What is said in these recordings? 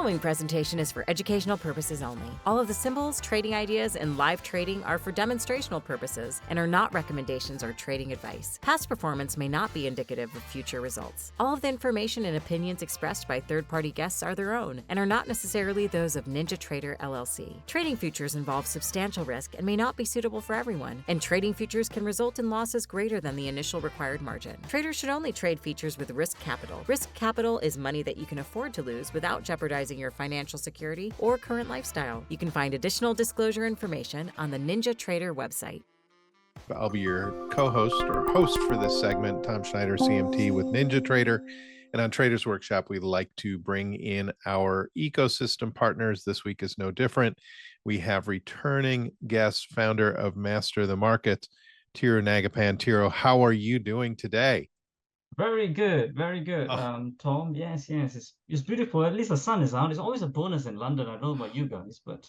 following presentation is for educational purposes only. All of the symbols, trading ideas, and live trading are for demonstrational purposes and are not recommendations or trading advice. Past performance may not be indicative of future results. All of the information and opinions expressed by third-party guests are their own and are not necessarily those of NinjaTrader LLC. Trading futures involve substantial risk and may not be suitable for everyone, and trading futures can result in losses greater than the initial required margin. Traders should only trade futures with risk capital. Risk capital is money that you can afford to lose without jeopardizing your financial security or current lifestyle. You can find additional disclosure information on the NinjaTrader website. I'll be your co-host or host for this segment, Tom Schneider, CMT with NinjaTrader. And on Traders Workshop, we like to bring in our ecosystem partners. This week is no different. We have returning guest, founder of Master the Market, Thiru Nagappan. Thiru, how are you doing today? Very good, very good. Tom, yes, it's beautiful. At least the sun is out. It's always a bonus in London. I don't know about you guys, but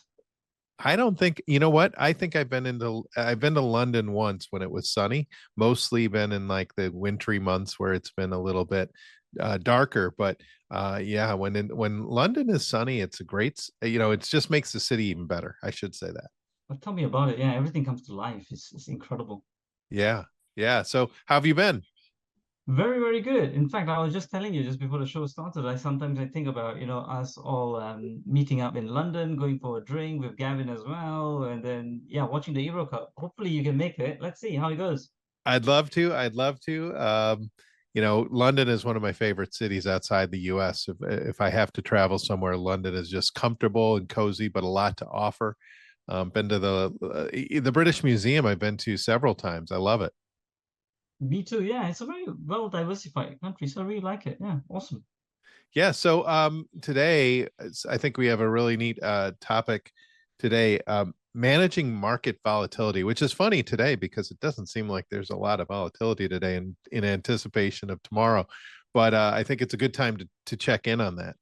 I don't think, you know what? I think I've been to London once when it was sunny, mostly been in like the wintry months where it's been a little bit darker, but yeah, when London is sunny, it's a great, it just makes the city even better. I should say that. well, tell me about it. Yeah, everything comes to life. It's incredible. Yeah. So how have you been? Very, very good. In fact, I was just telling you just before the show started, I sometimes think about, us all meeting up in London, going for a drink with Gavin as well, and then, yeah, watching the Euro Cup. Hopefully you can make it. Let's see how it goes. I'd love to. London is one of my favorite cities outside the US. If I have to travel somewhere, London is just comfortable and cozy, but a lot to offer. Been to the British Museum. I've been to several times. I love it. Me too. Yeah, it's a very well diversified country, so I really like it. Yeah, awesome. Yeah. So today, I think we have a really neat topic today. Managing market volatility, which is funny today because it doesn't seem like there's a lot of volatility today in anticipation of tomorrow. But I think it's a good time to check in on that.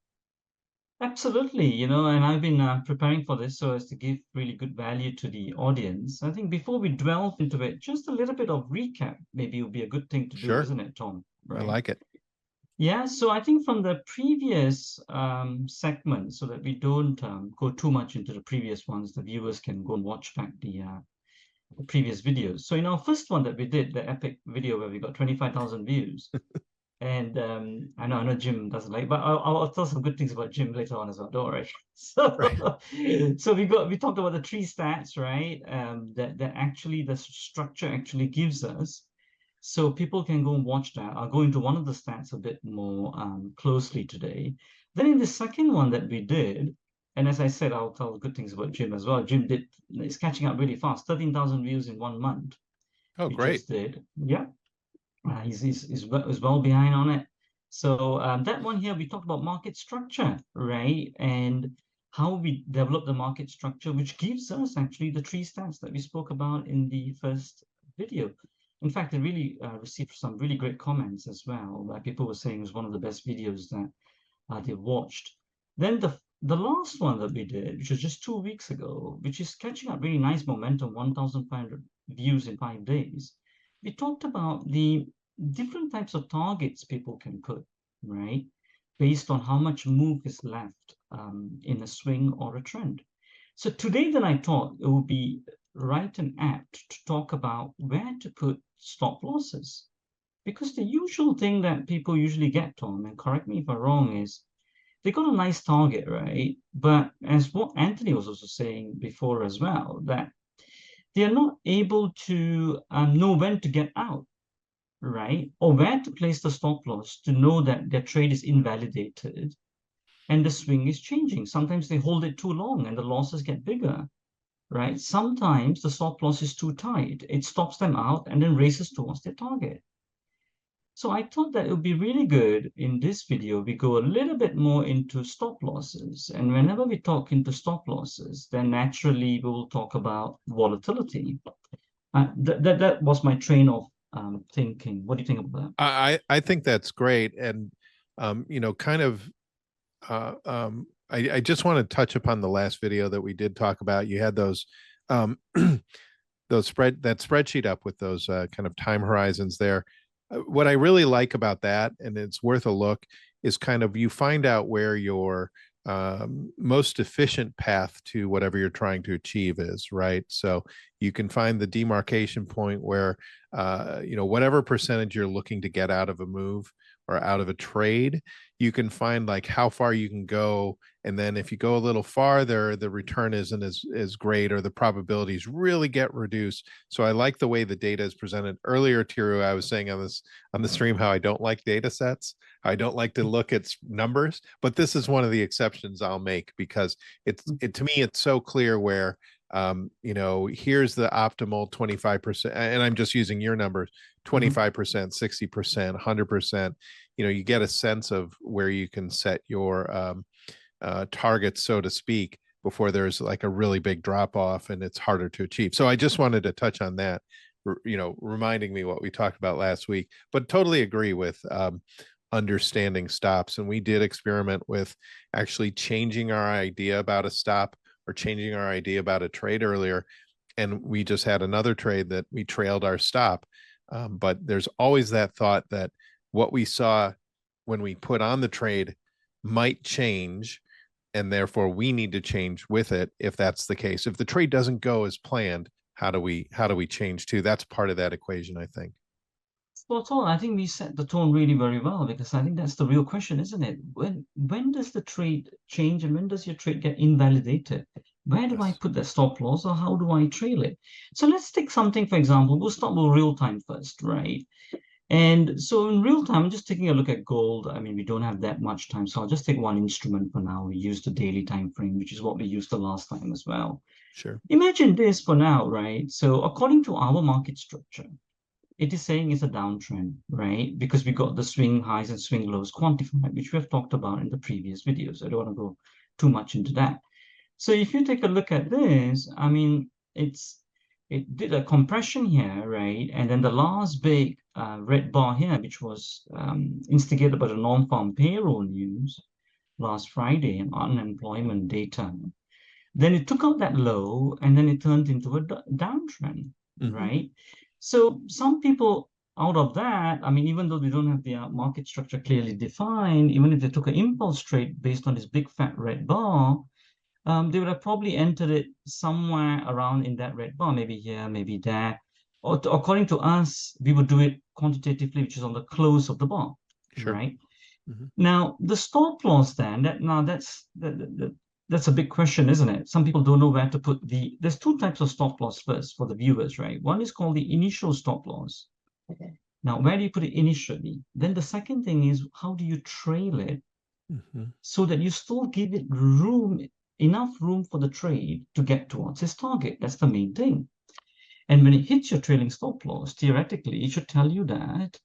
Absolutely, and I've been preparing for this so as to give really good value to the audience. I think before we delve into it, just a little bit of recap maybe would be a good thing to do, Sure. isn't it, Tom? I Right. like it. Yeah, so I think from the previous segment, so that we don't go too much into the previous ones, the viewers can go and watch back the previous videos. So in our first one that we did, the epic video where we got 25,000 views. And I know Jim doesn't like, but I'll tell some good things about Jim later on as well. Don't worry. So, Right. so we talked about the three stats, right? That actually the structure actually gives us, so people can go and watch that. I'll go into one of the stats a bit more closely today. Then in the second one that we did, and as I said, I'll tell good things about Jim as well. Jim is catching up really fast, 13,000 views in 1 month. Oh, We great. just did, yeah. He's well behind on it. So that one here, we talked about market structure, right? And how we develop the market structure, which gives us actually the three stats that we spoke about in the first video. In fact, it really received some really great comments as well, where people were saying it was one of the best videos that they watched. Then the last one that we did, which was just 2 weeks ago, which is catching up really nice momentum, 1,500 views in 5 days. We talked about the different types of targets people can put, right? Based on how much move is left in a swing or a trend. So today then I thought it would be right and apt to talk about where to put stop losses. Because the usual thing that people usually get, Tom, and correct me if I'm wrong, is they got a nice target, right? But as what Anthony was also saying before as well, that they are not able to know when to get out, right? Or where to place the stop loss to know that their trade is invalidated and the swing is changing. Sometimes they hold it too long and the losses get bigger, right? Sometimes the stop loss is too tight. It stops them out and then races towards their target. So I thought that it would be really good in this video, we go a little bit more into stop losses. And whenever we talk into stop losses, then naturally we will talk about volatility. That was my train of thinking. What do you think about that? I think that's great. And, I just want to touch upon the last video that we did talk about. You had those, that spreadsheet up with those kind of time horizons there. What I really like about that, and it's worth a look, is kind of you find out where your most efficient path to whatever you're trying to achieve is, right? So you can find the demarcation point where, whatever percentage you're looking to get out of a move or out of a trade, you can find like how far you can go. And then if you go a little farther, the return isn't as great, or the probabilities really get reduced. So I like the way the data is presented. Earlier, Thiru, I was saying on the stream how I don't like data sets. I don't like to look at numbers, but this is one of the exceptions I'll make, because to me, it's so clear where, here's the optimal 25%, and I'm just using your numbers, 25%, 60%, 100%. You get a sense of where you can set your targets, so to speak, before there's like a really big drop off and it's harder to achieve. So I just wanted to touch on that, reminding me what we talked about last week, but totally agree with understanding stops. And we did experiment with actually changing our idea about a stop or changing our idea about a trade earlier. And we just had another trade that we trailed our stop. But there's always that thought that what we saw when we put on the trade might change, and therefore we need to change with it if that's the case. If the trade doesn't go as planned, how do we change too? That's part of that equation, I think. Spot on. I think we set the tone really very well, because I think that's the real question, isn't it? When does the trade change, and when does your trade get invalidated? Where do I put that stop loss, or how do I trail it? So let's take something, for example, we'll start with real time first, right? And so in real time, I'm just taking a look at gold. I mean, we don't have that much time, so I'll just take one instrument for now. We use the daily time frame, which is what we used the last time as well. Sure. Imagine this for now, right? So according to our market structure, it is saying it's a downtrend, right? Because we got the swing highs and swing lows quantified, which we have talked about in the previous videos. I don't want to go too much into that. So if you take a look at this, I mean, it did a compression here, right? And then the last big red bar here, which was instigated by the non-farm payroll news last Friday and unemployment data. Then it took out that low, and then it turned into a downtrend, right? So some people out of that, I mean, even though they don't have their market structure clearly defined, even if they took an impulse trade based on this big fat red bar, they would have probably entered it somewhere around in that red bar, maybe here, maybe there. Or according to us, we would do it quantitatively, which is on the close of the bar, right? Now, the stop loss then, that's a big question, isn't it? Some people don't know where to put there's two types of stop loss first for the viewers, right? One is called the initial stop loss. Now, where do you put it initially? Then the second thing is, how do you trail it so that you still give it enough room for the trade to get towards its target? That's the main thing. And when it hits your trailing stop loss, theoretically, it should tell you that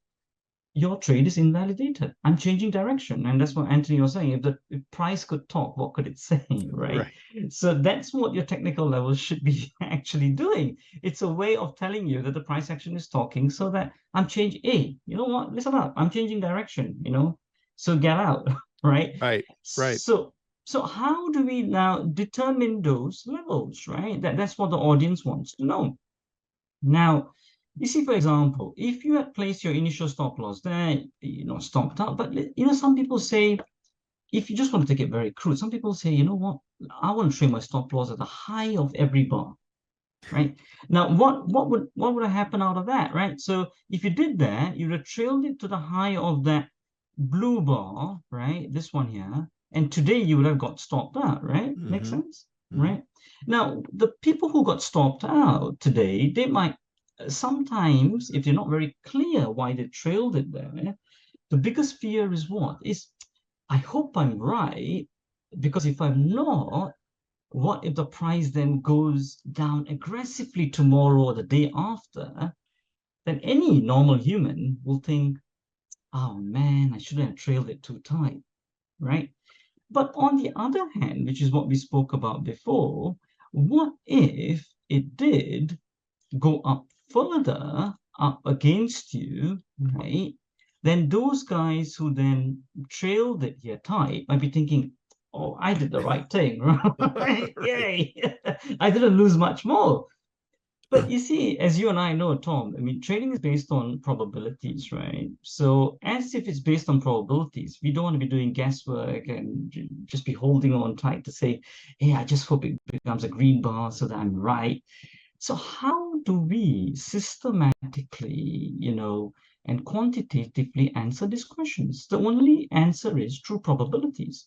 your trade is invalidated. I'm changing direction. And that's what Anthony was saying. If price could talk, what could it say, right? So that's what your technical level should be actually doing. It's a way of telling you that the price action is talking, so that I'm changing, hey, you know what, listen up, I'm changing direction, so get out, right? Right. So how do we now determine those levels, right? That's what the audience wants to know. Now, you see, for example, if you had placed your initial stop loss there, stopped out, but, some people say, if you just want to take it very crude, some people say, you know what, I want to trade my stop loss at the high of every bar, right? Now, what would have happened out of that, right? So if you did that, you would have trailed it to the high of that blue bar, right? This one here. And today you would have got stopped out, right? Makes sense, right? Now, the people who got stopped out today, they might, sometimes, if they're not very clear why they trailed it there, the biggest fear is what? I hope I'm right, because if I'm not, what if the price then goes down aggressively tomorrow or the day after? Then any normal human will think, oh man, I shouldn't have trailed it too tight, right? But on the other hand, which is what we spoke about before, what if it did go up further, up against you, right? Then those guys who then trailed it here tight might be thinking, oh, I did the right thing, right? Yay! I didn't lose much more. But you see, as you and I know, Tom, I mean, trading is based on probabilities, right? So as if it's based on probabilities, we don't want to be doing guesswork and just be holding on tight to say, hey, I just hope it becomes a green bar so that I'm right. So how do we systematically, and quantitatively answer these questions? The only answer is through probabilities.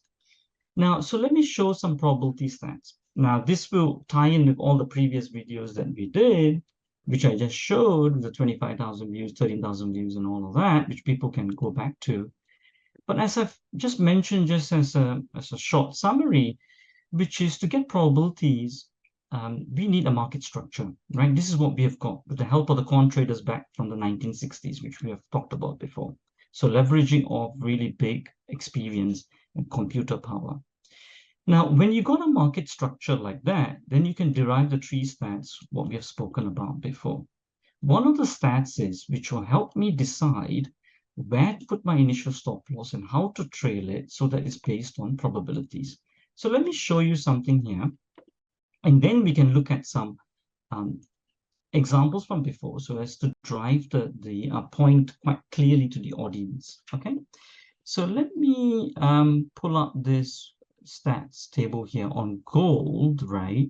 Now, so let me show some probability stats. Now, this will tie in with all the previous videos that we did, which I just showed, the 25,000 views, 13,000 views, and all of that, which people can go back to. But as I've just mentioned, just as a short summary, which is to get probabilities, we need a market structure, right? This is what we have got with the help of the quant traders back from the 1960s, which we have talked about before. So leveraging of really big experience and computer power. Now, when you got a market structure like that, then you can derive the three stats, what we have spoken about before. One of the stats is, which will help me decide where to put my initial stop loss and how to trail it so that it's based on probabilities. So let me show you something here, and then we can look at some examples from before so as to drive the point quite clearly to the audience, okay? So let me pull up this stats table here on gold, right,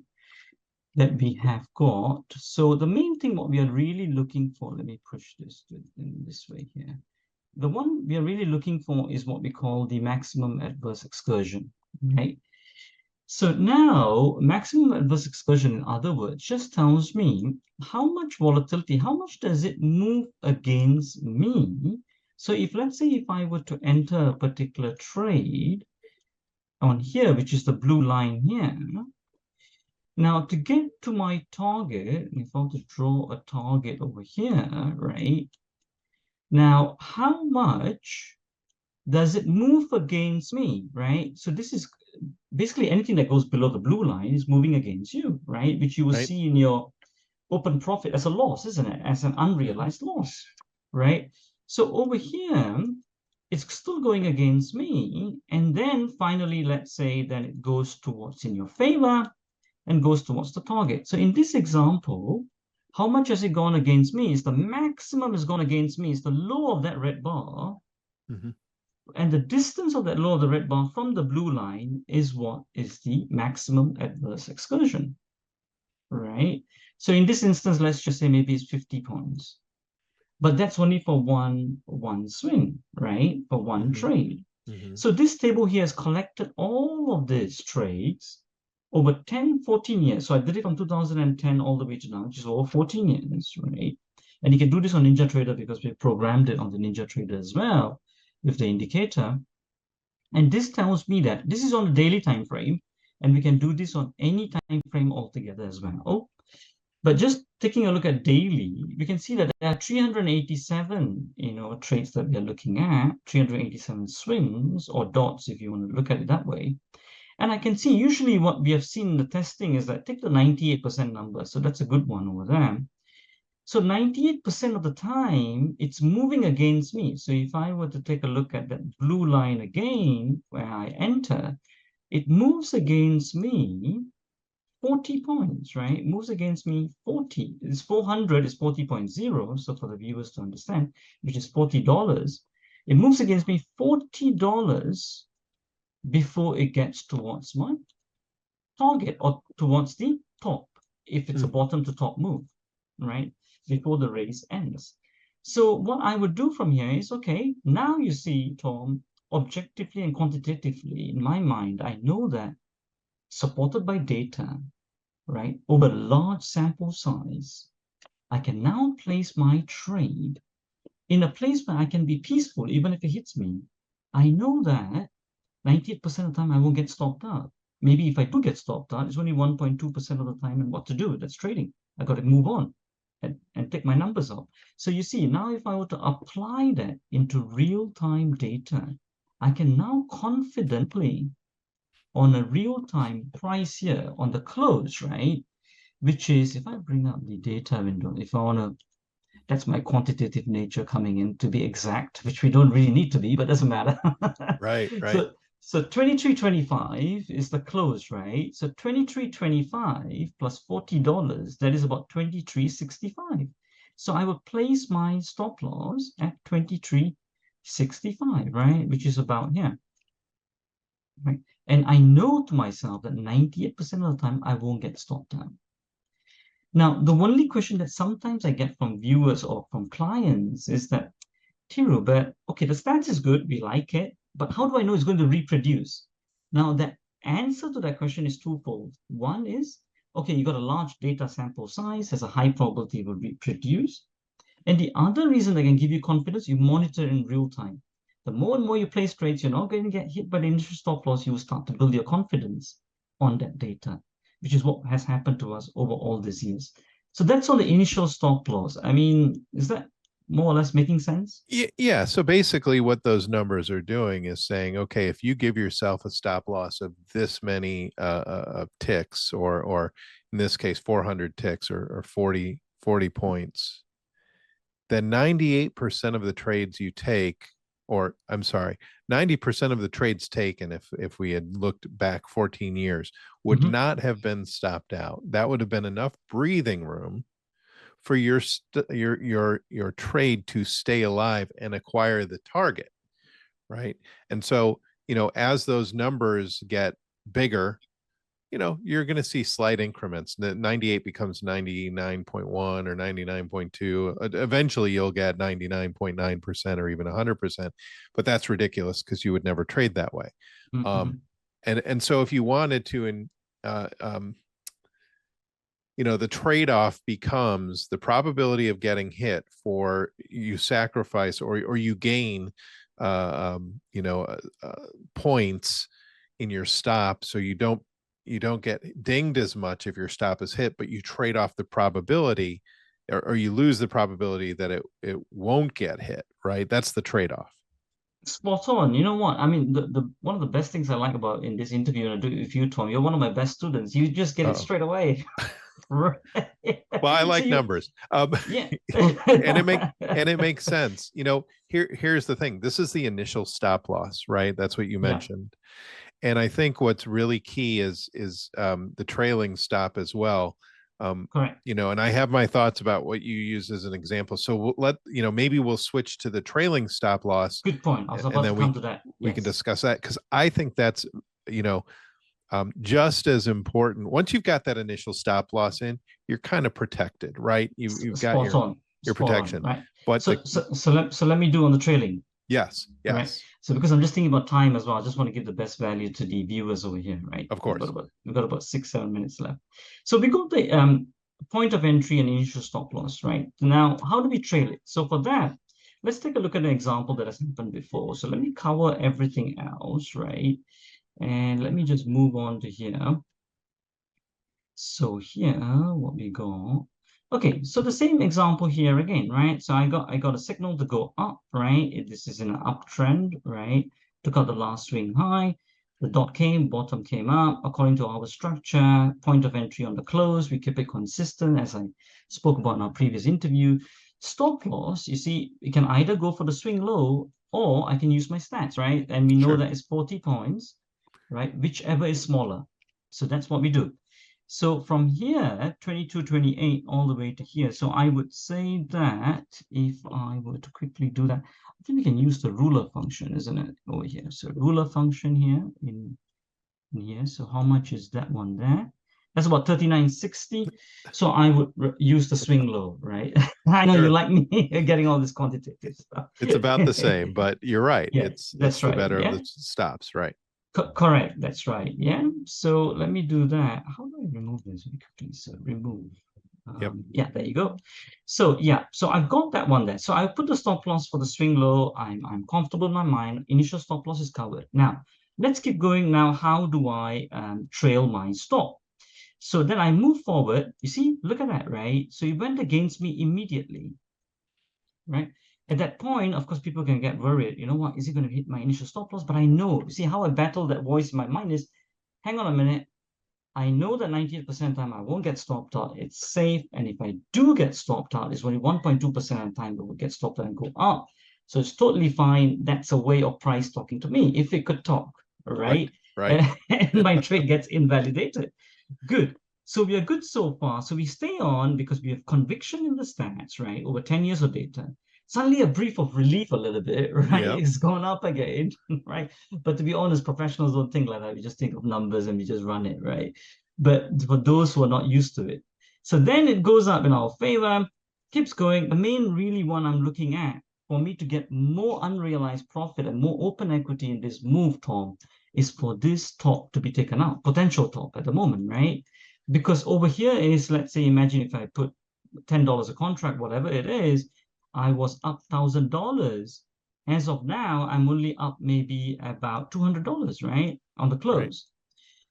that we have got. So the main thing what we are really looking for, let me push this in this way here. The one we are really looking for is what we call the maximum adverse excursion, right? So now maximum adverse excursion, in other words, just tells me how much volatility, how much does it move against me. So if, let's say, if I were to enter a particular trade on here, which is the blue line here, now to get to my target, if I were to draw a target over here, right? Now, how much does it move against me, right? So this is basically anything that goes below the blue line is moving against you, right? Which you will see in your open profit as a loss, isn't it? As an unrealized loss, right? So over here, it's still going against me. And then finally, let's say that it goes towards in your favor and goes towards the target. So in this example, how much has it gone against me? Is the maximum has gone against me, is the low of that red bar. Mm-hmm. And the distance of that low of the red bar from the blue line is what is the maximum adverse excursion, right? So in this instance, let's just say maybe it's 50 points. But that's only for one swing, right? For one trade. So this table here has collected all of these trades over 10, 14 years. So I did it from 2010 all the way to now, which is over 14 years, right? And you can do this on NinjaTrader because we programmed it on the NinjaTrader as well with the indicator. And this tells me that this is on the daily time frame, and we can do this on any time frame altogether as well. But just taking a look at daily, we can see that there are 387, trades that we are looking at, 387 swings or dots, if you want to look at it that way. And I can see usually what we have seen in the testing is that take the 98% number. So that's a good one over there. So 98% of the time, it's moving against me. So if I were to take a look at that blue line again, where I enter, it moves against me 40 points, right? It moves against me 40. It's 400 is 40.0. So for the viewers to understand, which is $40, it moves against me $40 before it gets towards my target or towards the top, if it's a bottom to top move, right? Before the race ends. So what I would do from here is, okay, now you see, Tom, objectively and quantitatively, in my mind, I know that supported by data, right, over a large sample size, I can now place my trade in a place where I can be peaceful, even if it hits me. I know that 98% of the time I won't get stopped out. Maybe if I do get stopped out, it's only 1.2% of the time, and what to do? That's trading. I got to move on and take my numbers out. So you see, now if I were to apply that into real-time data, I can now confidently, on a real-time price here, on the close, right? Which is, if I bring up the data window, if I want to, that's my quantitative nature coming in to be exact, which we don't really need to be, but doesn't matter. Right. So 23.25 is the close, right? So 23.25 plus $40, that is about 23.65. So I would place my stop loss at 23.65, right? Which is about here, right? And I know to myself that 98% of the time I won't get stopped out. Now, the only question that sometimes I get from viewers or from clients is that, Thiru, but okay, the stats is good, we like it, but how do I know it's going to reproduce? Now, the answer to that question is twofold. One is, okay, you got a large data sample size, has a high probability it will reproduce. And the other reason that can give you confidence, you monitor in real time. The more and more you place trades, you're not going to get hit by the initial stop loss, you will start to build your confidence on that data, which is what has happened to us over all these years. So that's on the initial stop loss. I mean, is that more or less making sense? Yeah. So basically, what those numbers are doing is saying, okay, if you give yourself a stop loss of this many ticks, or in this case, 400 ticks, or 40 points, then 98% of the trades you take, or I'm sorry, 90% of the trades taken, if we had looked back 14 years, would not have been stopped out. That would have been enough breathing room for your trade to stay alive and acquire the target, right? And so, as those numbers get bigger, you're going to see slight increments. The 98 becomes 99.1 or 99.2. Eventually you'll get 99.9% or even 100%, but that's ridiculous because you would never trade that way. And so if you wanted to, the trade-off becomes the probability of getting hit for you sacrifice or you gain, points in your stop, so you don't get dinged as much if your stop is hit, but you trade off the probability, or you lose the probability that it won't get hit, right? That's the trade-off. Spot on. You know what? I mean, the one of the best things I like about in this interview, and I do it with you, Tom, you're one of my best students. You just get it straight away. Right. Well, I So like numbers. yeah. and it makes sense. Here's the thing. This is the initial stop loss, right? That's what you mentioned. And I think what's really key is the trailing stop as well. Correct. And I have my thoughts about what you use as an example. So maybe we'll switch to the trailing stop loss. Good point. I was about to come to that. We can discuss that, because I think that's, just as important. Once you've got that initial stop loss in, you're kind of protected, right? You've got your protection. Right. But so let me do on the trailing. Yes. Right. So because I'm just thinking about time as well, I just want to give the best value to the viewers over here, right? Of course. We've got about 6-7 minutes left. So we got the point of entry and initial stop loss, right? Now, how do we trail it? So for that, let's take a look at an example that has happened before. So let me cover everything else, right? And let me just move on to here. So here, what we got. Okay, so the same example here again, right? So I got a signal to go up, right? This is in an uptrend, right? Took out the last swing high. The dot came, bottom came up. According to our structure, point of entry on the close, we keep it consistent, as I spoke about in our previous interview. Stop loss, you see, we can either go for the swing low, or I can use my stats, right? And we know that it's 40 points, right? Whichever is smaller. So that's what we do. So from here, 22.28 all the way to here. So I would say that if I were to quickly do that, I think we can use the ruler function, isn't it, over here? So ruler function here in here. So how much is that one there? That's about 39.60. So I would use the swing low, right? I know you like me getting all this quantitative stuff. It's about the same, but you're right. Yeah, that's the better of the stops, right? Correct. That's right. Yeah. So let me do that. How do I remove this very quickly? So remove. Yeah, there you go. So yeah, so I've got that one there. So I put the stop loss for the swing low. I'm comfortable in my mind. Initial stop loss is covered. Now let's keep going. Now, how do I trail my stop? So then I move forward. You see, look at that, right? So it went against me immediately, right? At that point, of course, people can get worried. You know what? Is it going to hit my initial stop loss? But I know, see how I battle that voice in my mind is, hang on a minute. I know that 98% of the time I won't get stopped out. It's safe. And if I do get stopped out, it's only 1.2% of the time that will get stopped out and go up. So it's totally fine. That's a way of price talking to me, if it could talk, right? Right. And my trade gets invalidated. Good. So we are good so far. So we stay on because we have conviction in the stats, right? Over 10 years of data. Suddenly a brief of relief a little bit, right? Yeah. It's gone up again, right? But to be honest, professionals don't think like that. We just think of numbers and we just run it, right? But for those who are not used to it. So then it goes up in our favor, keeps going. The main really one I'm looking at for me to get more unrealized profit and more open equity in this move, Tom, is for this top to be taken out, potential top at the moment, right? Because over here is, let's say, imagine if I put $10 a contract, whatever it is, I was up $1,000. As of now, I'm only up maybe about $200, right? On the close.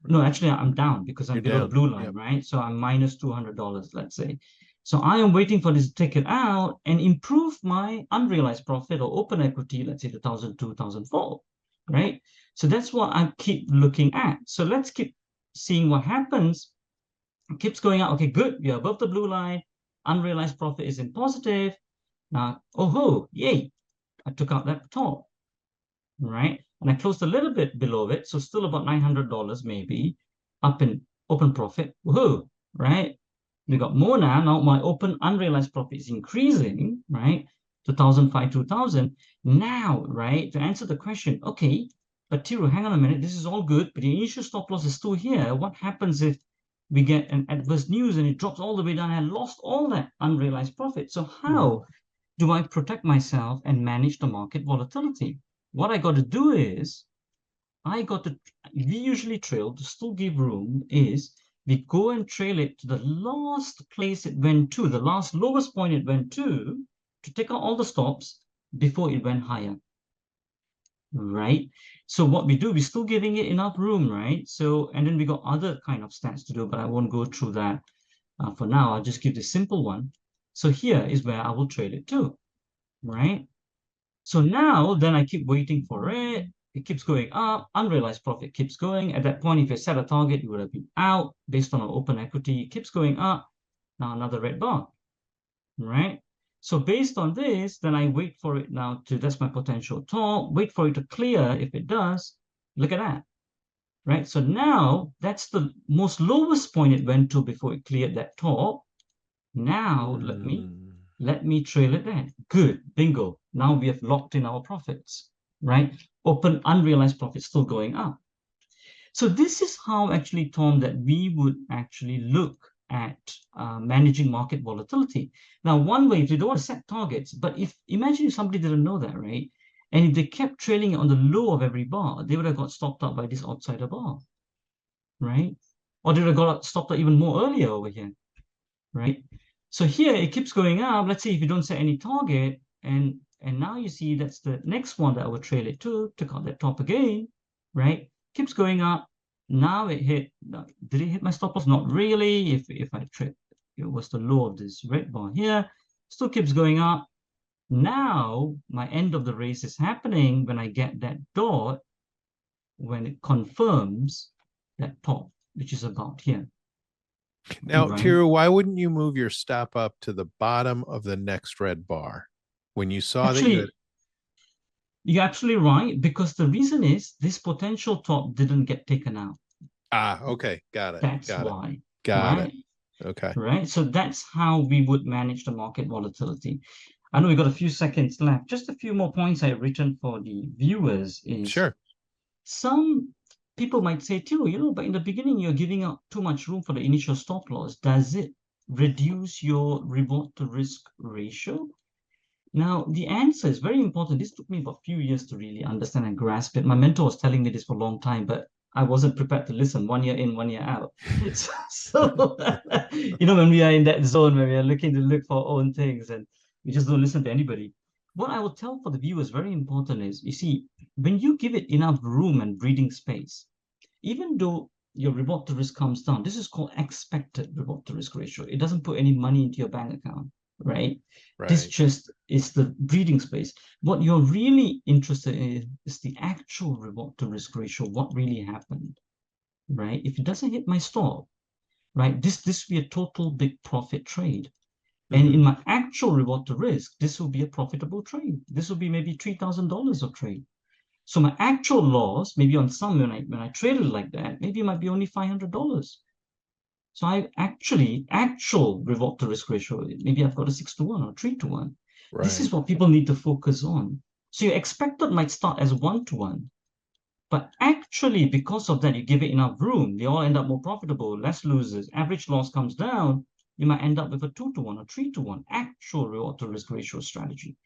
Right. No, actually, I'm down because I'm below the blue line, right? So I'm minus $200, let's say. So I am waiting for this to take it out and improve my unrealized profit or open equity, let's say 2002, 2004, right? So that's what I keep looking at. So let's keep seeing what happens. It keeps going out. Okay, good. We are above the blue line. Unrealized profit is in positive. Now, oh ho, yay. I took out that top, right? And I closed a little bit below it. So still about $900 maybe up in open profit. Woohoo, right? We got more now. Now my open unrealized profit is increasing, right? 2005, 2000. Now, right, to answer the question, okay, but Thiru, hang on a minute. This is all good, but the initial stop loss is still here. What happens if we get an adverse news and it drops all the way down and I lost all that unrealized profit? So how do I protect myself and manage the market volatility? What I got to do is, we usually trail to still give room is we go and trail it to the last place it went to, the last lowest point it went to take out all the stops before it went higher, right? So what we do, we're still giving it enough room, right? So, and then we got other kind of stats to do, but I won't go through that for now. I'll just give the simple one. So here is where I will trail it to, right? So now, then I keep waiting for it. It keeps going up. Unrealized profit keeps going. At that point, if you set a target, you would have been out based on our open equity. It keeps going up. Now another red bar, right? So based on this, then I wait for it now to, that's my potential top, wait for it to clear. If it does, look at that, right? So now that's the most lowest point it went to before it cleared that top. Now let me trail it there. Good, bingo. Now we have locked in our profits, right? Open unrealized profits still going up. So this is how actually, Tom, that we would actually look at managing market volatility. Now, one way, if you don't want to set targets, but imagine if somebody didn't know that, right? And if they kept trailing it on the low of every bar, they would have got stopped up by this outsider bar, right? Or they would have got stopped up even more earlier over here, right? So here it keeps going up. Let's say if you don't set any target, and now you see that's the next one that I would trail it to, took out that top again, right? Keeps going up. Now it hit, did it hit my stop loss? Not really. If I trade, it was the low of this red bar here, still keeps going up. Now my end of the race is happening when I get that dot, when it confirms that top, which is about here. Now, right. Thiru, why wouldn't you move your stop up to the bottom of the next red bar when you saw that you had... You're absolutely right, because the reason is this potential top didn't get taken out. Ah, okay. Got it. That's why. Got it. Okay. Right. So that's how we would manage the market volatility. I know we got a few seconds left. Just a few more points I've written for the viewers is... Sure. Some people might say, Thiru, but in the beginning, you're giving up too much room for the initial stop loss. Does it reduce your reward to risk ratio? Now, the answer is very important. This took me about a few years to really understand and grasp it. My mentor was telling me this for a long time, but I wasn't prepared to listen. 1 year in, 1 year out. So when we are in that zone where we are looking to look for our own things and we just don't listen to anybody. What I will tell for the viewers, very important is, you see, when you give it enough room and breathing space, even though your reward to risk comes down, this is called expected reward to risk ratio. It doesn't put any money into your bank account, right? This just is the breathing space. What you're really interested in is the actual reward to risk ratio, what really happened, right? If it doesn't hit my stop, right, this will be a total big profit trade. And in my actual reward to risk, this will be a profitable trade. This will be maybe $3,000 of trade, So my actual loss, maybe on some, when I traded like that, maybe it might be only $500. So I actual reward to risk ratio, maybe I've got a 6-to-1 or 3-to-1. This is Right. what people need to focus on. So your expected might start as 1-to-1, but actually, because of that, you give it enough room, they all end up more profitable, less losers, average loss comes down, you might end up with a 2-to-1 or 3-to-1 actual reward to risk ratio strategy.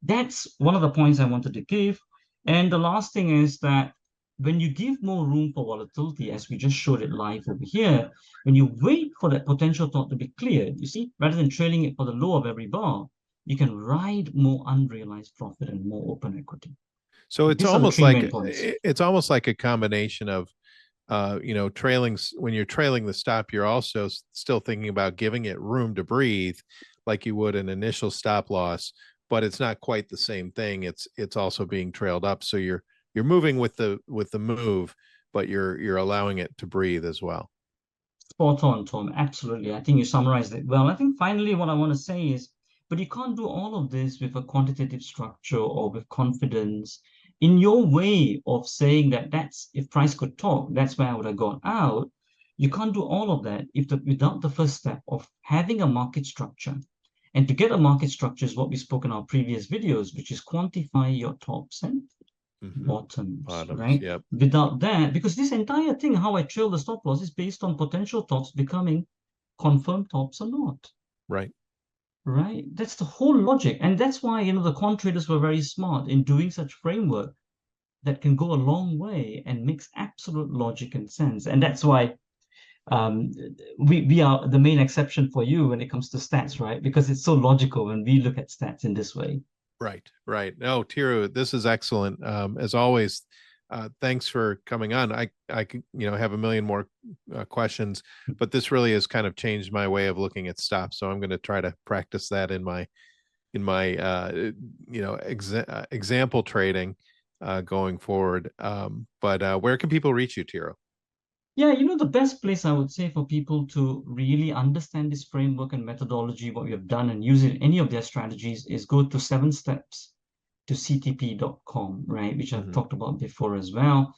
That's one of the points I wanted to give. And the last thing is that when you give more room for volatility, as we just showed it live over here, when you wait for that potential thought to be cleared, you see, rather than trailing it for the low of every bar, you can ride more unrealized profit and more open equity. So These are the three main points. it's almost like a combination of trailing. When you're trailing the stop, you're also still thinking about giving it room to breathe, like you would an initial stop loss, but it's not quite the same thing. It's also being trailed up, so you're moving with the move, but you're allowing it to breathe as well. Spot on, Tom. Absolutely. I think you summarized it well. I think finally what I want to say is, but you can't do all of this with a quantitative structure or with confidence. In your way of saying that that's if price could talk, that's where I would have gone out. You can't do all of that without the first step of having a market structure. And to get a market structure is what we spoke in our previous videos, which is quantify your tops and bottoms, right? Yep. Without that, because this entire thing, how I trail the stop loss, is based on potential tops becoming confirmed tops or not. Right. Right? That's the whole logic. And that's why, the quant traders were very smart in doing such framework that can go a long way and makes absolute logic and sense. And that's why we are the main exception for you when it comes to stats, right? Because it's so logical when we look at stats in this way. Right. No, Thiru, this is excellent. As always, thanks for coming on. I could, have a million more questions, but this really has kind of changed my way of looking at stops. So I'm going to try to practice that in my example trading going forward. But where can people reach you, Thiru? Yeah, the best place I would say for people to really understand this framework and methodology, what we have done and use in any of their strategies is go to 7 steps to ctp.com, right? Which I've talked about before as well.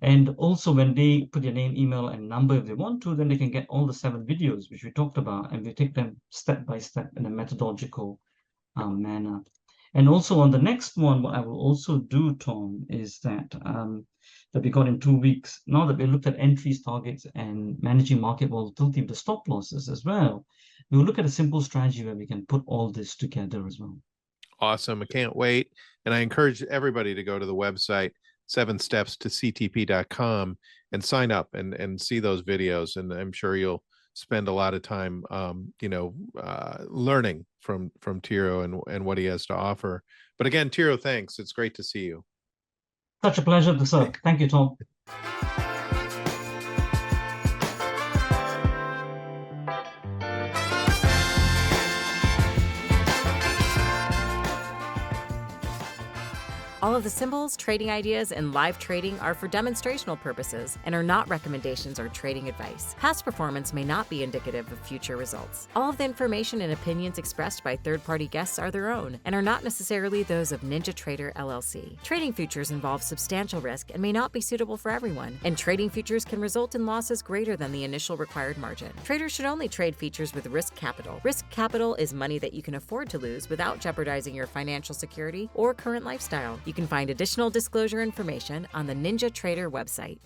And also when they put their name, email, and number if they want to, then they can get all the 7 videos which we talked about, and we take them step by step in a methodological manner. And also on the next one, what I will also do, Tom, is that that we got in 2 weeks. Now that we looked at entries, targets, and managing market volatility with the stop losses as well, we'll look at a simple strategy where we can put all this together as well. Awesome. I can't wait. And I encourage everybody to go to the website, 7steps to ctp.com, and sign up and see those videos. And I'm sure you'll spend a lot of time, learning from Thiru and what he has to offer. But again, Thiru, thanks. It's great to see you. Such a pleasure to serve. Thank you, Tom. All of the symbols, trading ideas, and live trading are for demonstrational purposes and are not recommendations or trading advice. Past performance may not be indicative of future results. All of the information and opinions expressed by third-party guests are their own and are not necessarily those of NinjaTrader LLC. Trading futures involve substantial risk and may not be suitable for everyone, and trading futures can result in losses greater than the initial required margin. Traders should only trade futures with risk capital. Risk capital is money that you can afford to lose without jeopardizing your financial security or current lifestyle. You can find additional disclosure information on the NinjaTrader website.